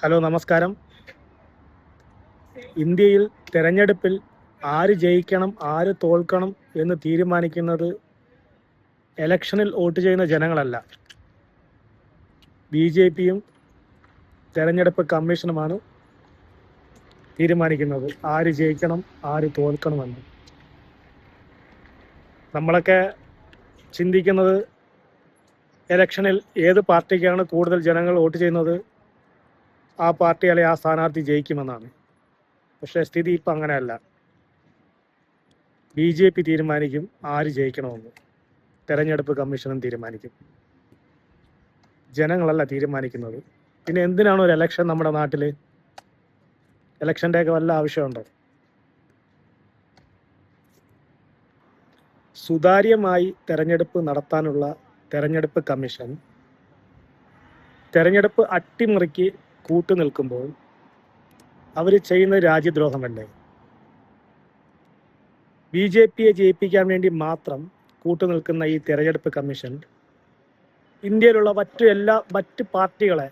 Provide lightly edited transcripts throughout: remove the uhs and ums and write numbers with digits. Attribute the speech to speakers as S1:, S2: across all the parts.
S1: Hello, നമസ്കാരം. ഇന്ത്യയിൽ തെരഞ്ഞെടുപ്പിൽ ആര് ജയിക്കണം, ആര് തോൽക്കണം എന്ന് തീരുമാനിക്കുന്നത് ഇലക്ഷനിൽ വോട്ട് ചെയ്യുന്ന ജനങ്ങളല്ല. BJPയും തെരഞ്ഞെടുപ്പ് കമ്മീഷനുമാണ് തീരുമാനിക്കുന്നത് ആര് ജയിക്കണം, ആര് തോൽക്കണമെന്ന്. നമ്മളൊക്കെ ചിന്തിക്കുന്നത് ഇലക്ഷനിൽ ഏത് പാർട്ടിക്കാണ് കൂടുതൽ ജനങ്ങൾ വോട്ട് ചെയ്യുന്നത് ആ പാർട്ടി അല്ലെങ്കിൽ ആ സ്ഥാനാർത്ഥി ജയിക്കുമെന്നാണ്. പക്ഷേ സ്ഥിതി ഇപ്പം അങ്ങനെയല്ല. BJP തീരുമാനിക്കും ആര് ജയിക്കണമെന്ന്, തെരഞ്ഞെടുപ്പ് കമ്മീഷനും തീരുമാനിക്കും. ജനങ്ങളല്ല തീരുമാനിക്കുന്നത്. പിന്നെ എന്തിനാണ് ഒരു ഇലക്ഷൻ നമ്മുടെ നാട്ടിൽ? ഇലക്ഷൻ്റെയൊക്കെ വല്ല ആവശ്യമുണ്ടോ? സുതാര്യമായി തെരഞ്ഞെടുപ്പ് നടത്താനുള്ള തെരഞ്ഞെടുപ്പ് കമ്മീഷൻ തെരഞ്ഞെടുപ്പ് അട്ടിമറിക്ക് കൂട്ടുനിൽക്കുമ്പോൾ അവർ ചെയ്യുന്ന രാജ്യദ്രോഹമല്ലേ? BJPയെ ജയിപ്പിക്കാൻ വേണ്ടി മാത്രം കൂട്ടുനിൽക്കുന്ന ഈ തെരഞ്ഞെടുപ്പ് കമ്മീഷൻ ഇന്ത്യയിലുള്ള മറ്റ് പാർട്ടികളെ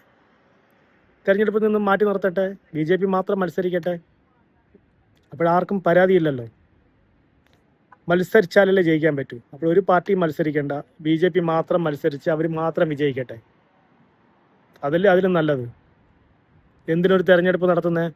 S1: തെരഞ്ഞെടുപ്പിൽ നിന്നും മാറ്റി നിർത്തട്ടെ, BJP മാത്രം മത്സരിക്കട്ടെ. അപ്പോഴാർക്കും പരാതിയില്ലല്ലോ. മത്സരിച്ചാലല്ലേ ജയിക്കാൻ പറ്റൂ. അപ്പോൾ ഒരു പാർട്ടിയും മത്സരിക്കേണ്ട, BJP മാത്രം മത്സരിച്ച് അവർ മാത്രം വിജയിക്കട്ടെ. അതല്ലേ അതിലും നല്ലത്. എന്തിനൊരു തെരഞ്ഞെടുപ്പ് നടത്തുന്നത്?